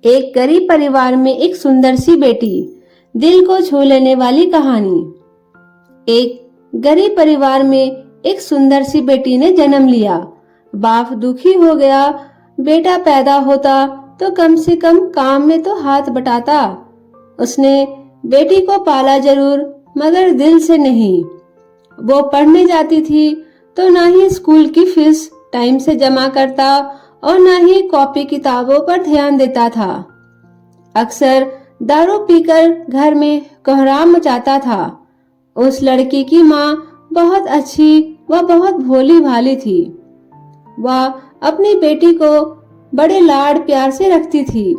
एक गरीब परिवार में एक सुंदर सी बेटी। दिल को छू लेने वाली कहानी। एक गरीब परिवार में एक सुंदर सी बेटी ने जन्म लिया। बाप दुखी हो गया। बेटा पैदा होता तो कम से कम काम में तो हाथ बटाता। उसने बेटी को पाला जरूर, मगर दिल से नहीं। वो पढ़ने जाती थी तो ना ही स्कूल की फीस टाइम से जमा करता और ना ही कॉपी किताबों पर ध्यान देता था। अक्सर दारू पीकर घर में कोहराम मचाता था। उस लड़की की माँ बहुत अच्छी व बहुत भोली भाली थी। वह अपनी बेटी को बड़े लाड़ प्यार से रखती थी।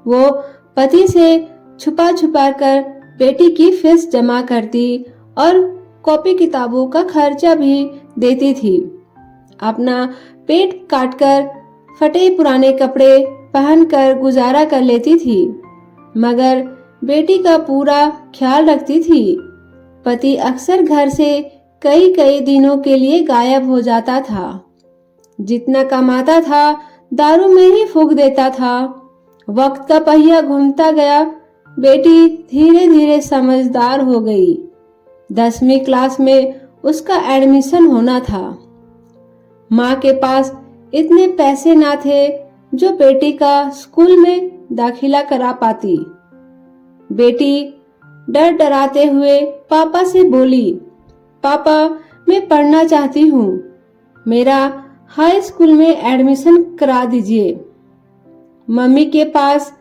वो पति से छुपा छुपा कर बेटी की फीस जमा करती और कॉपी किताबों का खर्चा भी देती थी। अपना पेट काटकर फटे पुराने कपड़े पहनकर गुजारा कर लेती थी, मगर बेटी का पूरा ख्याल रखती थी। पति अक्सर घर से कई कई दिनों के लिए गायब हो जाता था। जितना कमाता था दारू में ही फूंक देता था। वक्त का पहिया घूमता गया। बेटी धीरे धीरे समझदार हो गई। 10वीं क्लास में उसका एडमिशन होना था। माँ के पास इतने पैसे ना थे जो बेटी का स्कूल में दाखिला करा पाती। बेटी डर डराते हुए पापा से बोली, पापा मैं पढ़ना चाहती हूँ, मेरा हाई स्कूल में एडमिशन करा दीजिए। मम्मी के पास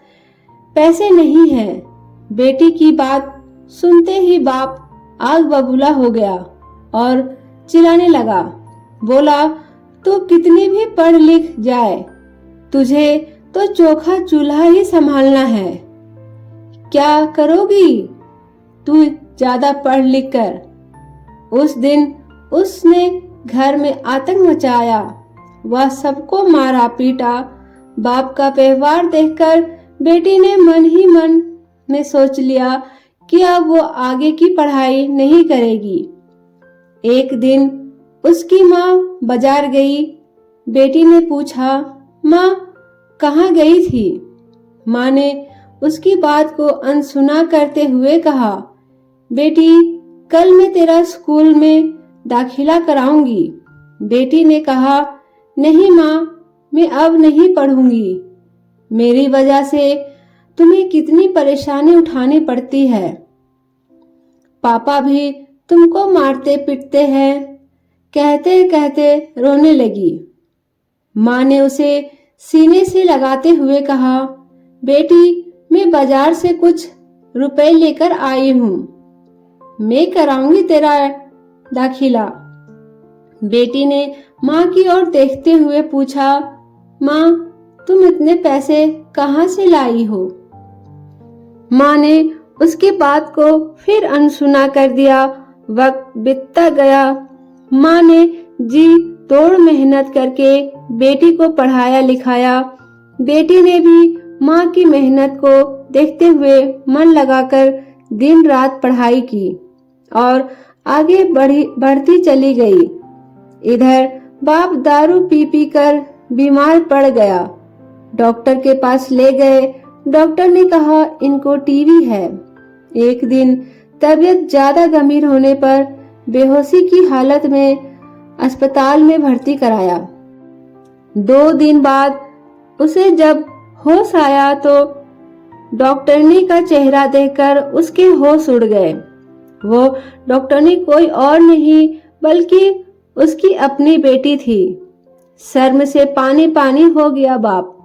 पैसे नहीं है। बेटी की बात सुनते ही बाप आग बबूला हो गया और चिल्लाने लगा। बोला, तू कितनी भी पढ़ लिख जाए, तुझे तो चोखा चूल्हा ही संभालना है। क्या करोगी तू ज्यादा पढ़ लिख कर। उस दिन उसने घर में आतंक मचाया। वह सबको मारा पीटा। बाप का व्यवहार देखकर बेटी ने मन ही मन में सोच लिया कि अब वो आगे की पढ़ाई नहीं करेगी। एक दिन उसकी माँ बाजार गई। बेटी ने पूछा, माँ कहाँ गई थी? माँ ने उसकी बात को अनसुना करते हुए कहा, बेटी कल मैं तेरा स्कूल में दाखिला कराऊंगी। बेटी ने कहा, नहीं माँ, मैं अब नहीं पढ़ूंगी। मेरी वजह से तुम्हें कितनी परेशानी उठानी पड़ती है। पापा भी तुमको मारते पीटते हैं। कहते कहते रोने लगी। माँ ने उसे सीने से लगाते हुए कहा, बेटी मैं बाजार से कुछ रुपए लेकर आई हूँ, मैं कराऊंगी तेरा दाखिला। बेटी ने माँ की ओर देखते हुए पूछा, माँ तुम इतने पैसे कहाँ से लाई हो? माँ ने उसकी बात को फिर अनसुना कर दिया। वक्त बीतता गया। माँ ने जी तोड़ मेहनत करके बेटी को पढ़ाया लिखाया। बेटी ने भी माँ की मेहनत को देखते हुए मन लगाकर दिन रात पढ़ाई की और आगे बढ़ती चली गई। इधर बाप दारू पी पी कर बीमार पड़ गया। डॉक्टर के पास ले गए। डॉक्टर ने कहा इनको टीबी है। एक दिन तबीयत ज्यादा गंभीर होने पर बेहोशी की हालत में अस्पताल में भर्ती कराया। 2 दिन बाद उसे जब होश आया तो डॉक्टरनी का चेहरा देखकर उसके होश उड़ गए। वो डॉक्टरनी कोई और नहीं बल्कि उसकी अपनी बेटी थी। शर्म से पानी पानी हो गया बाप।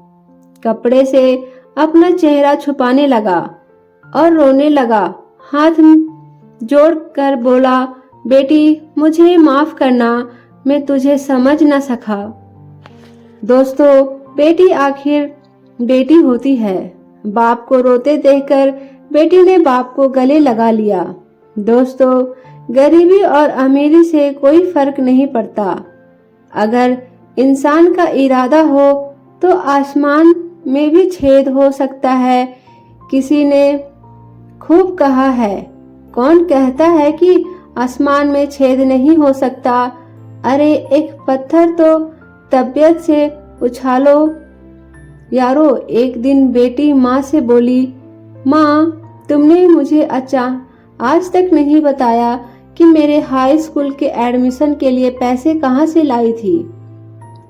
कपड़े से अपना चेहरा छुपाने लगा और रोने लगा। हाथ जोड़कर बोला, बेटी मुझे माफ करना, मैं तुझे समझ न सका। दोस्तों, बेटी आखिर बेटी होती है। बाप को रोते देखकर बेटी ने बाप को गले लगा लिया। दोस्तों, गरीबी और अमीरी से कोई फर्क नहीं पड़ता। अगर इंसान का इरादा हो तो आसमान में भी छेद हो सकता है। किसी ने खूब कहा है, कौन कहता है कि आसमान में छेद नहीं हो सकता? अरे एक पत्थर तो तबीयत से उछालो यारो, एक दिन बेटी माँ से बोली, माँ तुमने मुझे आज तक नहीं बताया कि मेरे हाई स्कूल के एडमिशन के लिए पैसे कहाँ से लाई थी।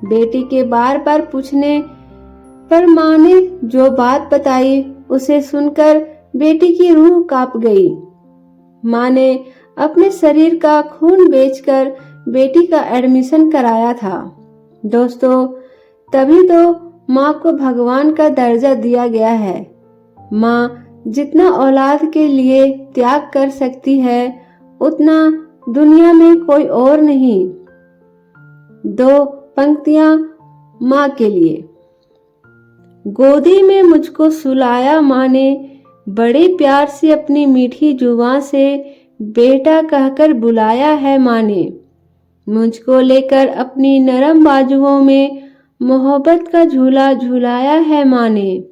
बेटी के बार बार पूछने पर माँ ने जो बात बताई उसे सुनकर बेटी की रूह कांप गई। माँ ने अपने शरीर का खून बेचकर बेटी का एडमिशन कराया था। दोस्तों, तभी तो माँ को भगवान का दर्जा दिया गया है। माँ जितना औलाद के लिए त्याग कर सकती है उतना दुनिया में कोई और नहीं। 2 पंक्तियां माँ के लिए। गोदी में मुझको सुलाया माँ ने, बड़े प्यार से अपनी मीठी जुबान से बेटा कहकर बुलाया है माँ ने। मुझको लेकर अपनी नरम बाजुओं में मोहब्बत का झूला झूलाया है माँ ने।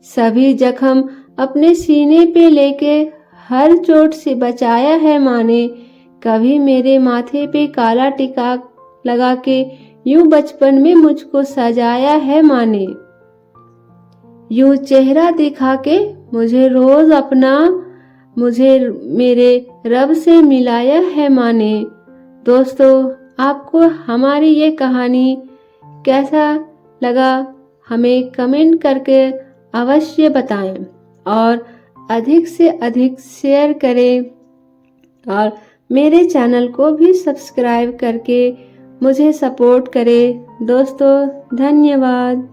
सभी जख्म अपने सीने पे लेके हर चोट से बचाया है माँ ने। कभी मेरे माथे पे काला टिका लगा के यूं बचपन में मुझको सजाया है माँ ने। यूं चेहरा दिखा के मुझे मेरे रब से मिलाया है माँ ने। दोस्तों, आपको हमारी ये कहानी कैसा लगा हमें कमेंट करके अवश्य बताएं और अधिक से अधिक शेयर करें और मेरे चैनल को भी सब्सक्राइब करके मुझे सपोर्ट करें। दोस्तों, धन्यवाद।